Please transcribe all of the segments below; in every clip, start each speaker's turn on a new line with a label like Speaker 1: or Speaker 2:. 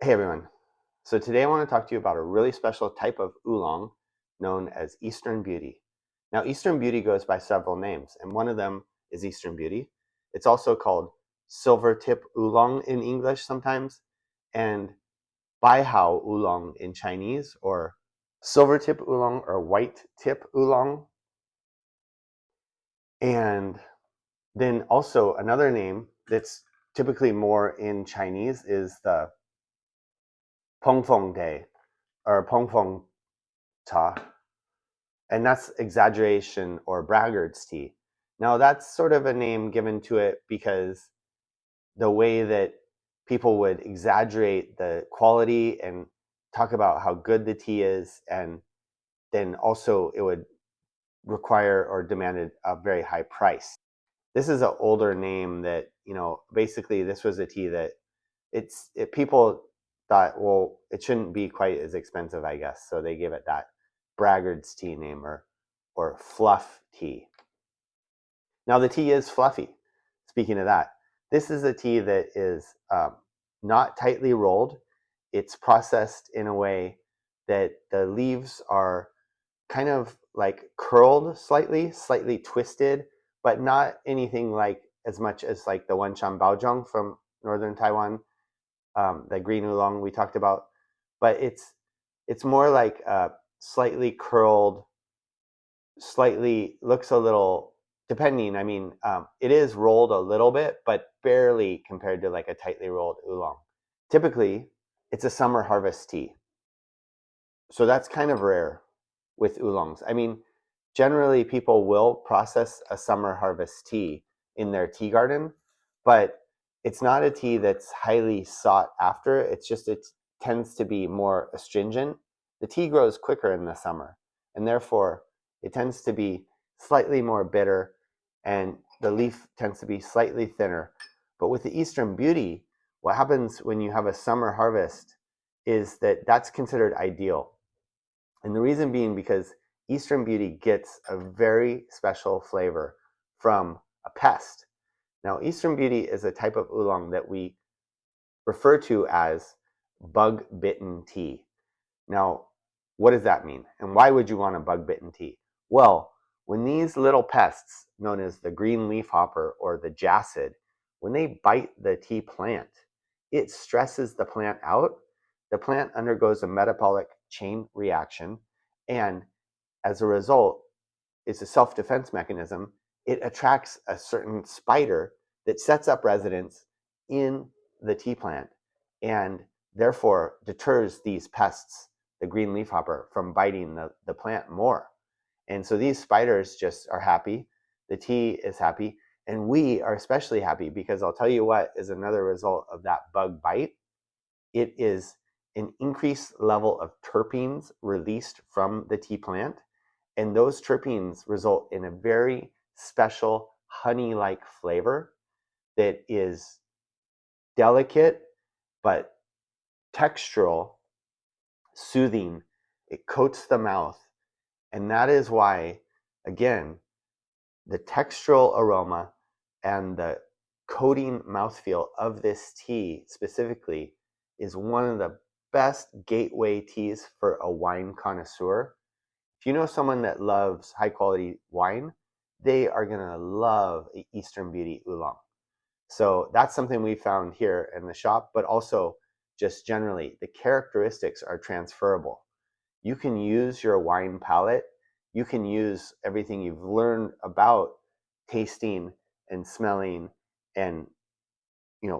Speaker 1: Hey everyone. So today I want to talk to you about a really special type of oolong known as Eastern Beauty. Now, Eastern Beauty goes by several names, and one of them is Eastern Beauty. It's also called silver tip oolong in English sometimes, and baihao oolong in Chinese, or silver tip oolong or white tip oolong. And then also another name that's typically more in Chinese is the pongfeng day or pongfeng cha, and that's exaggeration or braggart's tea. Now, that's sort of a name given to it because the way that people would exaggerate the quality and talk about how good the tea is, and then also it would require or demanded a very high price. This is an older name that, basically this was a tea that people thought, well, it shouldn't be quite as expensive, I guess. So they gave it that braggart's tea name, or fluff tea. Now the tea is fluffy. Speaking of that, this is a tea that is not tightly rolled. It's processed in a way that the leaves are kind of like curled slightly twisted, but not anything like as much as like the Wenshan Baozhong from northern Taiwan, the green oolong we talked about. But it's more like slightly curled, slightly looks a little, depending. I mean, it is rolled a little bit, but barely compared to like a tightly rolled oolong. Typically, it's a summer harvest tea, so that's kind of rare with oolongs. I mean, generally people will process a summer harvest tea in their tea garden, but it's not a tea that's highly sought after. It's just it tends to be more astringent. The tea grows quicker in the summer, and therefore it tends to be slightly more bitter, and the leaf tends to be slightly thinner. But with the Eastern Beauty, what happens when you have a summer harvest is that that's considered ideal. And the reason being because Eastern Beauty gets a very special flavor from a pest. Now, Eastern Beauty is a type of oolong that we refer to as bug bitten tea. Now, what does that mean? And why would you want a bug bitten tea? Well, when these little pests, known as the green leafhopper or the jassid, when they bite the tea plant, it stresses the plant out. The plant undergoes a metabolic chain reaction, and as a result, it's a self-defense mechanism. It attracts a certain spider that sets up residence in the tea plant, and therefore deters these pests, the green leafhopper, from biting the plant more. And so these spiders just are happy. The tea is happy. And we are especially happy because I'll tell you what is another result of that bug bite. It is an increased level of terpenes released from the tea plant, and those terpenes result in a very special honey-like flavor that is delicate but textural, soothing. It coats the mouth, and that is why, again, the textural aroma and the coating mouthfeel of this tea specifically is one of the best gateway teas for a wine connoisseur. If you know someone that loves high quality wine, they are going to love Eastern Beauty Oolong. So that's something we found here in the shop, but also just generally, the characteristics are transferable. You can use your wine palate, you can use everything you've learned about tasting and smelling and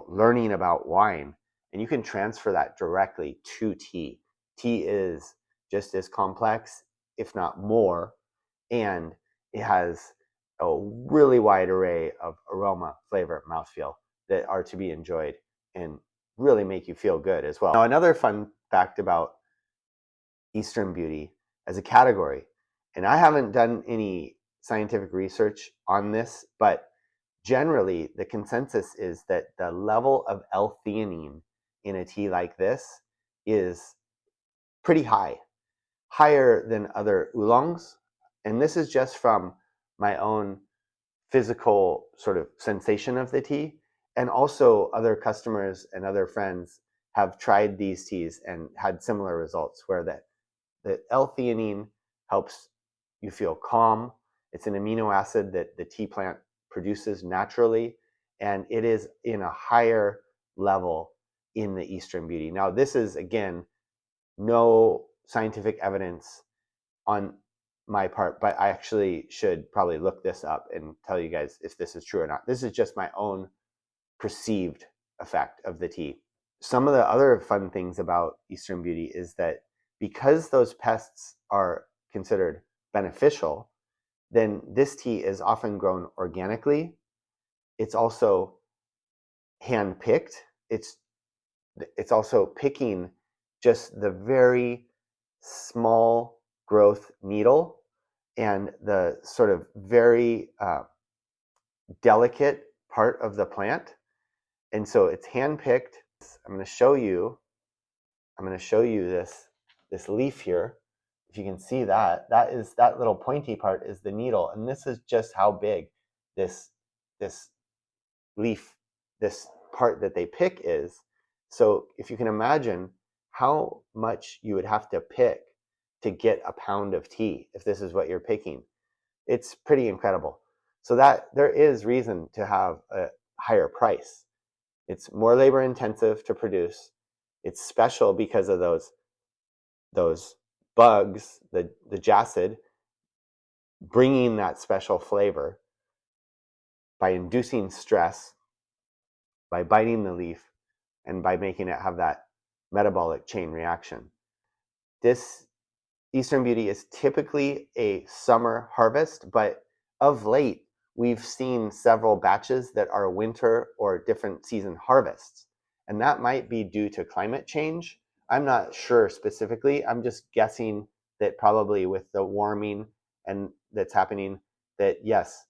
Speaker 1: learning about wine, and you can transfer that directly to tea. Tea is just as complex, if not more, and it has a really wide array of aroma, flavor, mouthfeel that are to be enjoyed and really make you feel good as well. Now, another fun fact about Eastern Beauty as a category, and I haven't done any scientific research on this, but generally the consensus is that the level of L-theanine in a tea like this is pretty high, higher than other oolongs. And this is just from my own physical sort of sensation of the tea, and also other customers and other friends have tried these teas and had similar results, where the L-theanine helps you feel calm. It's an amino acid that the tea plant produces naturally, and it is in a higher level in the Eastern Beauty. Now, this is, again, no scientific evidence on my part, but I actually should probably look this up and tell you guys if this is true or not. This is just my own perceived effect of the tea. Some of the other fun things about Eastern Beauty is that because those pests are considered beneficial, then this tea is often grown organically. It's also hand-picked. It's also picking just the very small growth needle and the sort of very delicate part of the plant. And so it's hand-picked. I'm going to show you this leaf here. If you can see that little pointy part is the needle, and this is just how big this leaf, this part that they pick is. So if you can imagine how much you would have to pick to get a pound of tea, if this is what you're picking, it's pretty incredible. So that there is reason to have a higher price. It's more labor intensive to produce. It's special because of those bugs, the jassid, bringing that special flavor by inducing stress, by biting the leaf, and by making it have that metabolic chain reaction. This Eastern Beauty is typically a summer harvest, but of late, we've seen several batches that are winter or different season harvests. And that might be due to climate change. I'm not sure specifically. I'm just guessing that probably with the warming and that's happening, that yes,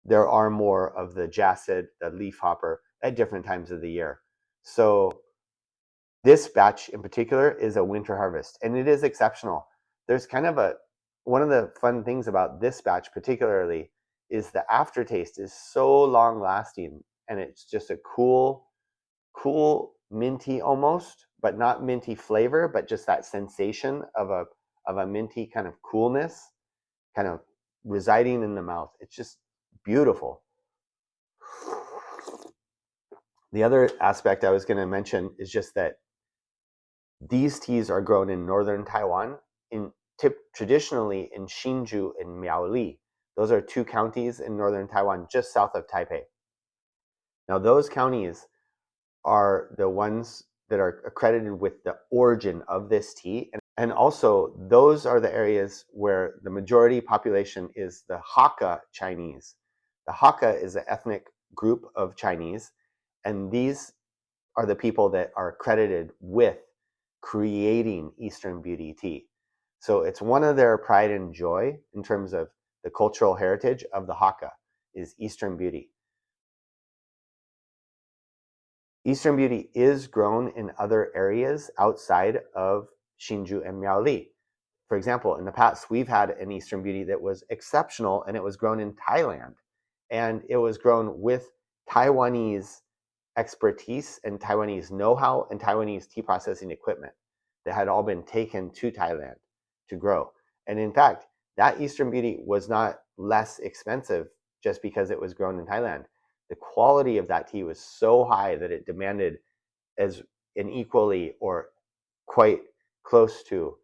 Speaker 1: there are more of the jassid, the leafhopper, at different times of the year. So this batch in particular is a winter harvest, and it is exceptional. There's kind of one of the fun things about this batch particularly is the aftertaste is so long lasting, and it's just a cool minty almost, but not minty flavor, but just that sensation of a minty kind of coolness kind of residing in the mouth. It's just beautiful. The other aspect I was going to mention is just that these teas are grown in northern Taiwan, traditionally in Hsinchu and Miao. Those are two counties in northern Taiwan, just south of Taipei. Now, those counties are the ones that are accredited with the origin of this tea. And also, those are the areas where the majority population is the Hakka Chinese. The Hakka is an ethnic group of Chinese, and these are the people that are credited with creating Eastern Beauty tea. So it's one of their pride and joy in terms of the cultural heritage of the Hakka is Eastern Beauty. Eastern Beauty is grown in other areas outside of Hsinchu and Miao. For example, in the past, we've had an Eastern Beauty that was exceptional, and it was grown in Thailand. And it was grown with Taiwanese expertise and Taiwanese know-how and Taiwanese tea processing equipment that had all been taken to Thailand to grow. And in fact, that Eastern Beauty was not less expensive just because it was grown in Thailand. The quality of that tea was so high that it demanded as an equally or quite close to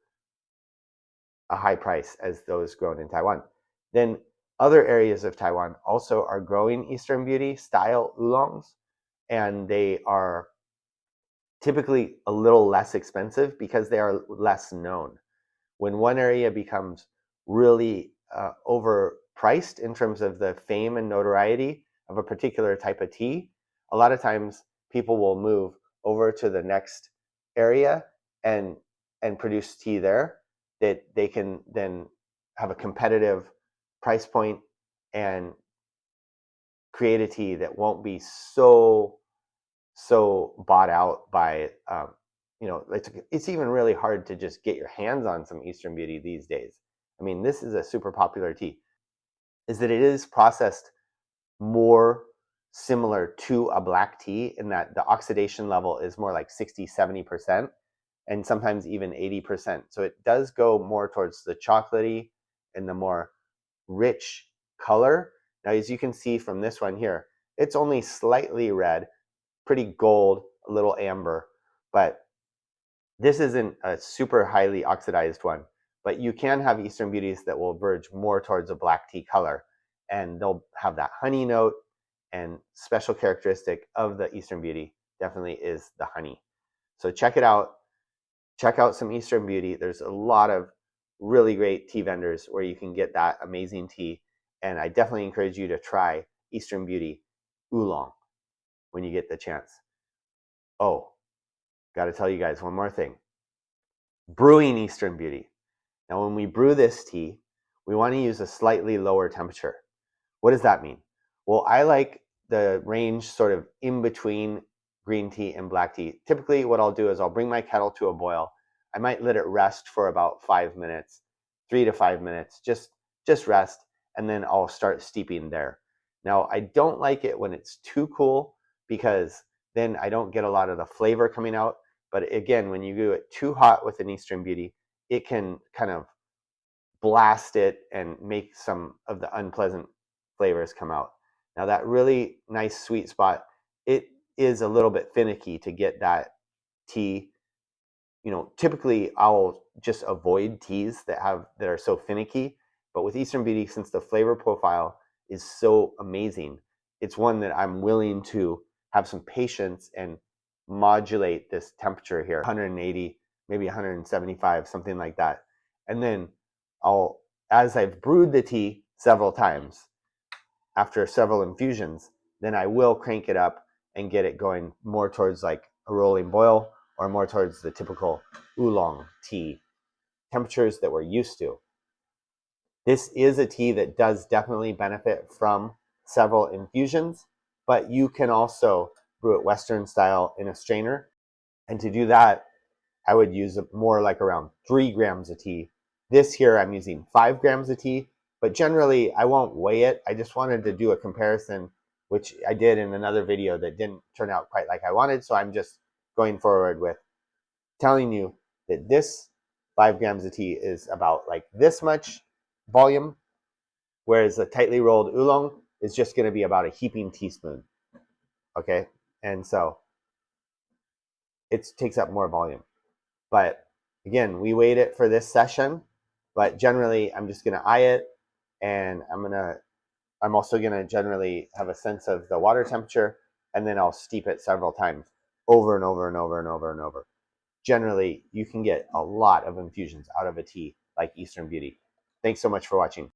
Speaker 1: a high price as those grown in Taiwan. Then other areas of Taiwan also are growing Eastern Beauty style oolongs, and they are typically a little less expensive because they are less known. When one area becomes really overpriced in terms of the fame and notoriety of a particular type of tea, a lot of times people will move over to the next area and produce tea there that they can then have a competitive price point and create a tea that won't be so bought out by it's even really hard to just get your hands on some Eastern Beauty these days. I mean, this is a super popular tea. Is that it is processed more similar to a black tea in that the oxidation level is more like 60-70%, and sometimes even 80%. So it does go more towards the chocolatey and the more rich color. Now, as you can see from this one here, it's only slightly red, pretty gold, a little amber, but this isn't a super highly oxidized one. But you can have Eastern Beauties that will verge more towards a black tea color, and they'll have that honey note, and special characteristic of the Eastern Beauty definitely is the honey. So check it out. Check out some Eastern Beauty. There's a lot of really great tea vendors where you can get that amazing tea. And I definitely encourage you to try Eastern Beauty Oolong when you get the chance. Oh, got to tell you guys one more thing. Brewing Eastern Beauty. Now, when we brew this tea, we want to use a slightly lower temperature. What does that mean? Well, I like the range sort of in between green tea and black tea. Typically, what I'll do is I'll bring my kettle to a boil. I might let it rest for about 5 minutes, 3 to 5 minutes, just rest, and then I'll start steeping there. Now, I don't like it when it's too cool because then I don't get a lot of the flavor coming out. But again, when you do it too hot with an Eastern Beauty, it can kind of blast it and make some of the unpleasant flavors come out. Now, that really nice sweet spot, it is a little bit finicky to get that tea. You know, typically I'll just avoid teas that are so finicky, but with Eastern Beauty, since the flavor profile is so amazing, it's one that I'm willing to have some patience and modulate this temperature here, 180, maybe 175, something like that. And then as I've brewed the tea several times, after several infusions, then I will crank it up and get it going more towards like a rolling boil or more towards the typical oolong tea temperatures that we're used to. This is a tea that does definitely benefit from several infusions, but you can also brew it Western style in a strainer. And to do that, I would use more like around 3 grams of tea. This here, I'm using 5 grams of tea, but generally I won't weigh it. I just wanted to do a comparison, which I did in another video that didn't turn out quite like I wanted. So I'm just going forward with telling you that this 5 grams of tea is about like this much volume, whereas a tightly rolled oolong is just going to be about a heaping teaspoon. Okay, and so it takes up more volume. But again, we weighed it for this session, but generally I'm just going to eye it, and I'm also going to generally have a sense of the water temperature, and then I'll steep it several times over and over and over and over and over. Generally, you can get a lot of infusions out of a tea like Eastern Beauty. Thanks so much for watching.